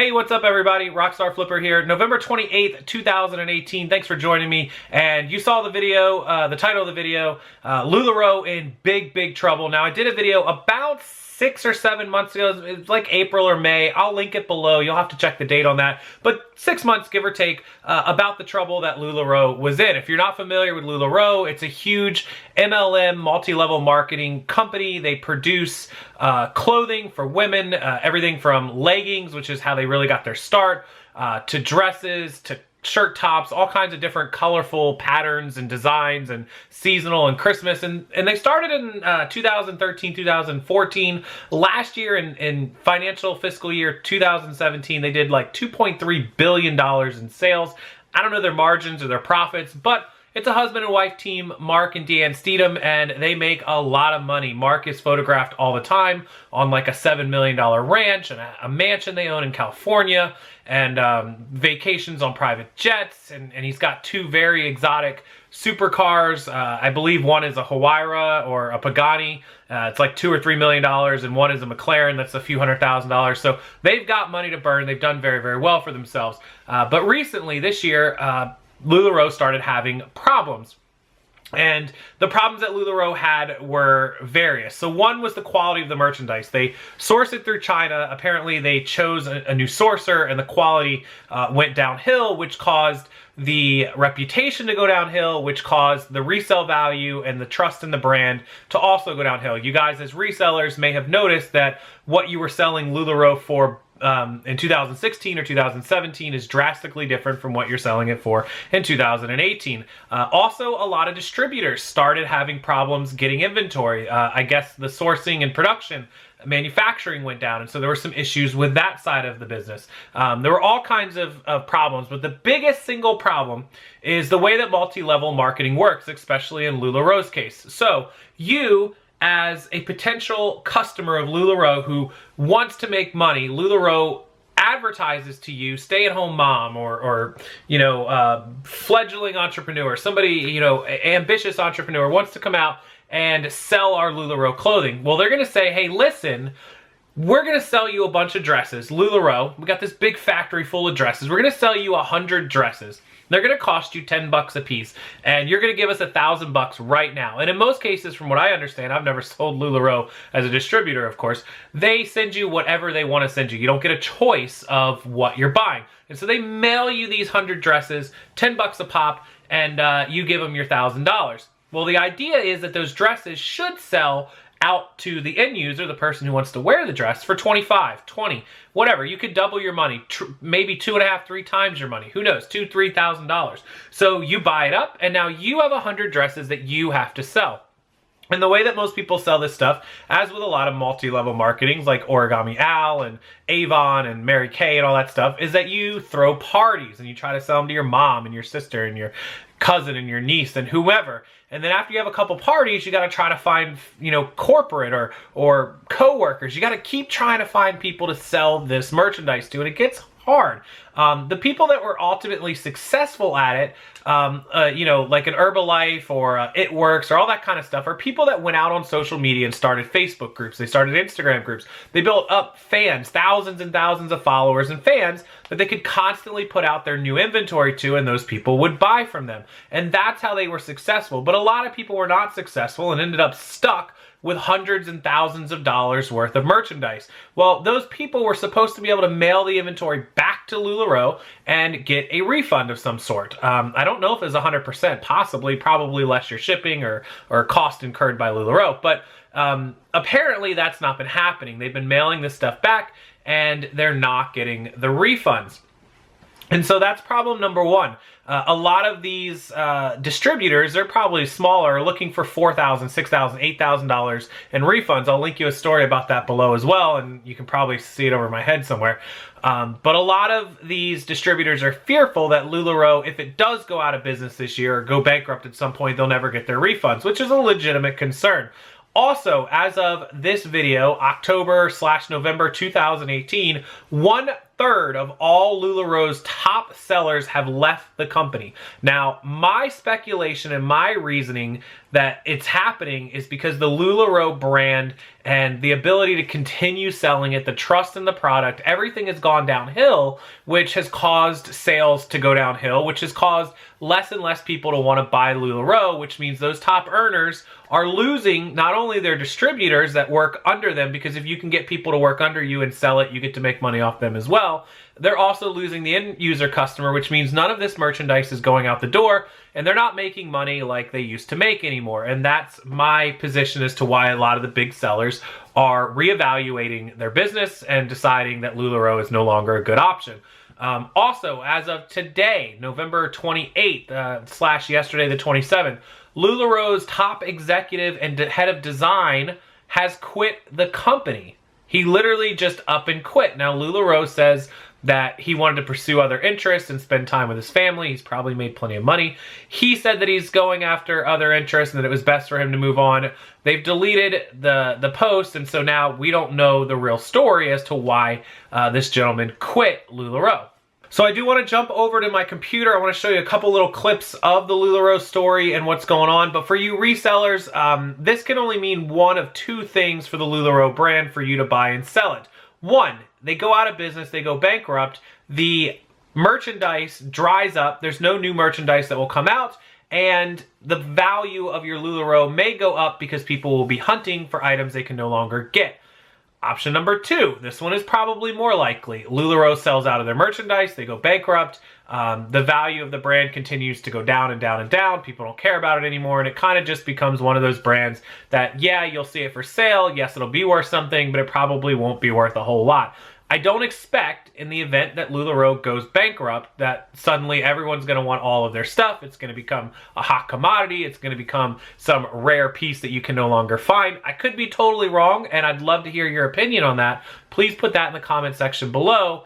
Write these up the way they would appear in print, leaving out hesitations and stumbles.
Hey, what's up everybody? Rockstarflipper here. November 28th, 2018. Thanks for joining me. And you saw the video, the title of the video, LULAROE in big trouble. Now, I did a video about 6 or 7 months ago. It's like April or May. I'll link it below. You'll have to check the date on that. But 6 months, give or take, about the trouble that LULAROE was in. If you're not familiar with LULAROE, it's a huge MLM, multi-level marketing company. They produce clothing for women, everything from leggings, which is how they really got their start, to dresses, to shirt tops, all kinds of different colorful patterns and designs, and seasonal and Christmas. And they started in 2013, 2014. Last year in financial fiscal year 2017, they did like $2.3 billion in sales. I don't know their margins or their profits, but it's a husband and wife team, Mark and Deanne Steedham, and they make a lot of money. Mark is photographed all the time on like a $7 million ranch and a mansion they own in California, and vacations on private jets, and he's got 2 very exotic supercars. I believe one is a Huayra or a Pagani. It's like $2 or $3 million, and one is a McLaren that's a few $100,000. So they've got money to burn. They've done very well for themselves. But recently, this year, LULAROE started having problems. And the problems that LULAROE had were various. So one was the quality of the merchandise. They sourced it through China. Apparently they chose a new sourcer, and the quality went downhill, which caused the reputation to go downhill, which caused the resale value and the trust in the brand to also go downhill. You guys as resellers may have noticed that what you were selling LULAROE for in 2016 or 2017 is drastically different from what you're selling it for in 2018. Also, a lot of distributors started having problems getting inventory. I guess the sourcing and production, manufacturing went down, and so there were some issues with that side of the business. There were all kinds of problems, but the biggest single problem is the way that multi-level marketing works, especially in LULAROE's case. So you, as a potential customer of LULAROE who wants to make money, LULAROE advertises to you, stay-at-home mom or fledgling entrepreneur, somebody, ambitious entrepreneur wants to come out and sell our LULAROE clothing. Well, they're going to say, hey, listen, we're going to sell you a bunch of dresses. LULAROE, we got this big factory full of dresses. We're going to sell you 100 dresses. They're going to cost you $10 a piece, and you're going to give us $1,000 right now. And in most cases, from what I understand, I've never sold LULAROE as a distributor, of course, they send you whatever they want to send you. You don't get a choice of what you're buying. And so they mail you these 100 dresses, $10 a pop, and you give them your $1,000. Well, the idea is that those dresses should sell out to the end user, the person who wants to wear the dress, for $25, $20, whatever. You could double your money, maybe 2.5, 3 times your money. Who knows? $2,000, $3,000. So you buy it up, and now you have 100 dresses that you have to sell. And the way that most people sell this stuff, as with a lot of multi-level marketings like Origami Al and Avon and Mary Kay and all that stuff, is that you throw parties and you try to sell them to your mom and your sister and your cousin and your niece and whoever. And then after you have a couple parties, you got to try to find, corporate or co-workers. You got to keep trying to find people to sell this merchandise to, and it gets hard. The people that were ultimately successful at it, like an Herbalife or It Works or all that kind of stuff, are people that went out on social media and started Facebook groups. They started Instagram groups. They built up fans, thousands and thousands of followers and fans that they could constantly put out their new inventory to, and those people would buy from them. And that's how they were successful. But a lot of people were not successful and ended up stuck with hundreds and thousands of dollars worth of merchandise. Well, those people were supposed to be able to mail the inventory back to LULAROE and get a refund of some sort. I don't know if it's 100%, possibly, probably less your shipping or cost incurred by LULAROE, but apparently that's not been happening. They've been mailing this stuff back, and they're not getting the refunds. And so that's problem number one. A lot of these distributors, they're probably smaller, are looking for $4,000, $6,000, $8,000 in refunds. I'll link you a story about that below as well, and you can probably see it over my head somewhere. But a lot of these distributors are fearful that LULAROE, if it does go out of business this year or go bankrupt at some point, they'll never get their refunds, which is a legitimate concern. Also, as of this video, October/November 2018, 1/3 of all LULAROE's top sellers have left the company. Now, my speculation and my reasoning that it's happening is because the LULAROE brand and the ability to continue selling it, the trust in the product, everything has gone downhill, which has caused sales to go downhill, which has caused less and less people to want to buy LULAROE, which means those top earners are losing not only their distributors that work under them, because if you can get people to work under you and sell it, you get to make money off them as well. They're also losing the end user customer, which means none of this merchandise is going out the door, and they're not making money like they used to make anymore. And that's my position as to why a lot of the big sellers are reevaluating their business and deciding that LULAROE is no longer a good option. Also, as of today, November 28th, slash yesterday the 27th, LULAROE's top executive and head of design has quit the company. He literally just up and quit. Now, LULAROE says that he wanted to pursue other interests and spend time with his family. He's probably made plenty of money. He said that he's going after other interests and that it was best for him to move on. They've deleted the post, and so now we don't know the real story as to why this gentleman quit LULAROE. So I do want to jump over to my computer. I want to show you a couple little clips of the LULAROE story and what's going on. But for you resellers, this can only mean one of two things for the LULAROE brand for you to buy and sell it. One, they go out of business, they go bankrupt, the merchandise dries up, there's no new merchandise that will come out, and the value of your LULAROE may go up because people will be hunting for items they can no longer get. Option number two, this one is probably more likely. LULAROE sells out of their merchandise, they go bankrupt, the value of the brand continues to go down and down and down, people don't care about it anymore, and it kind of just becomes one of those brands that, yeah, you'll see it for sale, yes, it'll be worth something, but it probably won't be worth a whole lot. I don't expect, in the event that LULAROE goes bankrupt, that suddenly everyone's going to want all of their stuff. It's going to become a hot commodity. It's going to become some rare piece that you can no longer find. I could be totally wrong, and I'd love to hear your opinion on that. Please put that in the comment section below,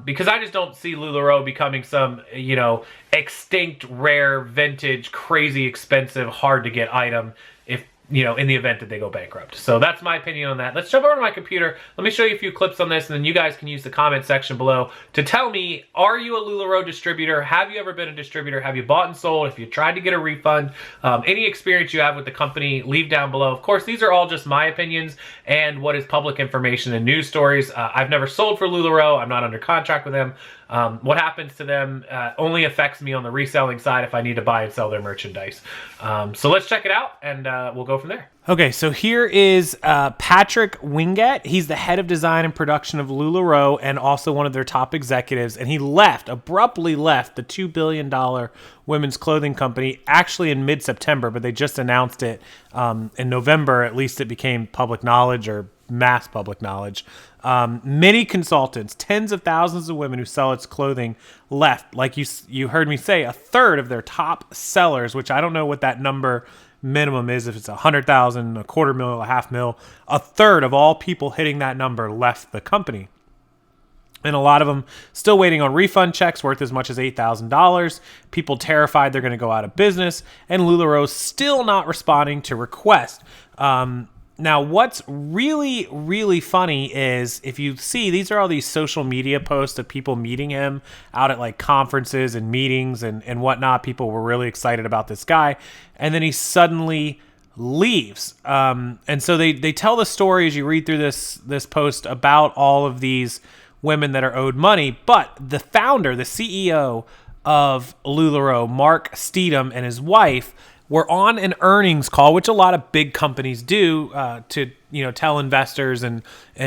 because I just don't see LULAROE becoming some, you know, extinct, rare, vintage, crazy expensive, hard to get item if, you know, in the event that they go bankrupt. So that's my opinion on that. Let's jump over to my computer. Let me show you a few clips on this, and then you guys can use the comment section below to tell me, are you a LULAROE distributor? Have you ever been a distributor? Have you bought and sold? If you tried to get a refund, any experience you have with the company, leave down below. Of course, these are all just my opinions and what is public information and news stories. I've never sold for LULAROE. I'm not under contract with them. What happens to them only affects me on the reselling side if I need to buy and sell their merchandise. So let's check it out, and we'll go from there. Okay, so here is Patrick Wingett. He's the head of design and production of LULAROE and also one of their top executives. And he abruptly left the $2 billion women's clothing company actually in mid-September, but they just announced it in November. At least it became public knowledge, or mass public knowledge. Many consultants, tens of thousands of women who sell its clothing left. Like you heard me say, a third of their top sellers, which I don't know what that number minimum is, if it's 100,000, a $250,000, a $500,000, a third of all people hitting that number left the company. And a lot of them still waiting on refund checks worth as much as $8,000. People terrified they're going to go out of business, and LULAROE's still not responding to requests. Now, what's really, really funny is, if you see, these are all these social media posts of people meeting him out at like conferences and meetings and whatnot. People were really excited about this guy. And then he suddenly leaves. And so they tell the story as you read through this post about all of these women that are owed money. But the founder, the CEO of LULAROE, Mark Steedham, and his wife were on an earnings call, which a lot of big companies do, to tell investors and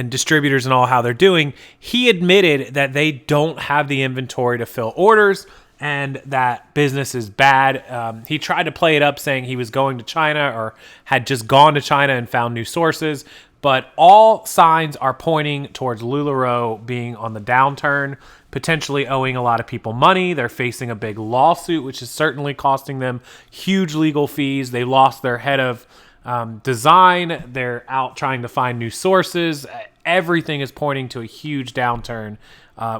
distributors and all how they're doing. He admitted that they don't have the inventory to fill orders and that business is bad. He tried to play it up saying he was going to China or had just gone to China and found new sources, but all signs are pointing towards LULAROE being on the downturn, potentially owing a lot of people money. They're facing a big lawsuit, which is certainly costing them huge legal fees. They lost their head of design. They're out trying to find new sources. Everything is pointing to a huge downturn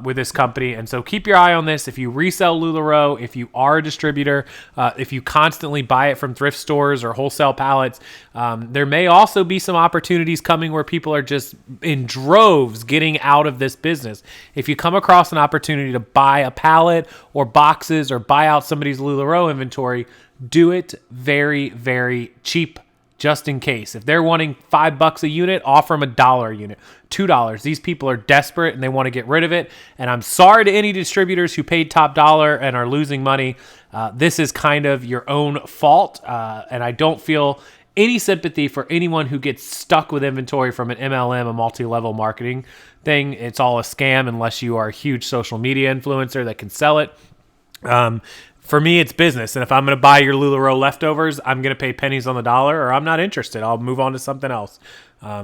with this company. And so keep your eye on this. If you resell LULAROE, if you are a distributor, if you constantly buy it from thrift stores or wholesale pallets, there may also be some opportunities coming where people are just in droves getting out of this business. If you come across an opportunity to buy a pallet or boxes or buy out somebody's LULAROE inventory, do it very, very cheap. just in case. If they're wanting $5 a unit, offer them $1 a unit, $2. These people are desperate and they want to get rid of it. And I'm sorry to any distributors who paid top dollar and are losing money. This is kind of your own fault. And I don't feel any sympathy for anyone who gets stuck with inventory from an MLM, a multi-level marketing thing. It's all a scam unless you are a huge social media influencer that can sell it. For me, it's business. And if I'm going to buy your LULAROE leftovers, I'm going to pay pennies on the dollar, or I'm not interested. I'll move on to something else.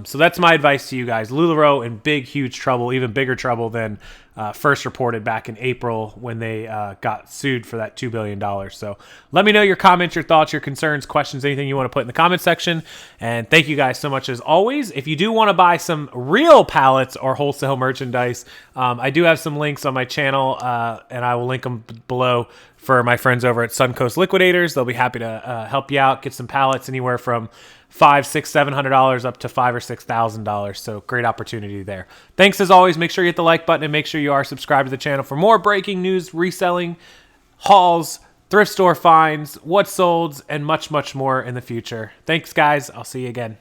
So that's my advice to you guys. LULAROE in big, huge trouble, even bigger trouble than first reported back in April when they got sued for that $2 billion. So let me know your comments, your thoughts, your concerns, questions, anything you want to put in the comment section. And thank you guys so much as always. If you do want to buy some real pallets or wholesale merchandise, I do have some links on my channel, and I will link them below for my friends over at Suncoast Liquidators. They'll be happy to help you out, get some pallets anywhere from $500, $600, $700 up to $5,000 or $6,000. So great opportunity there. Thanks as always. Make sure you hit the like button and make sure you are subscribed to the channel for more breaking news, reselling, hauls, thrift store finds, what's sold, and much, much more in the future. Thanks, guys. I'll see you again.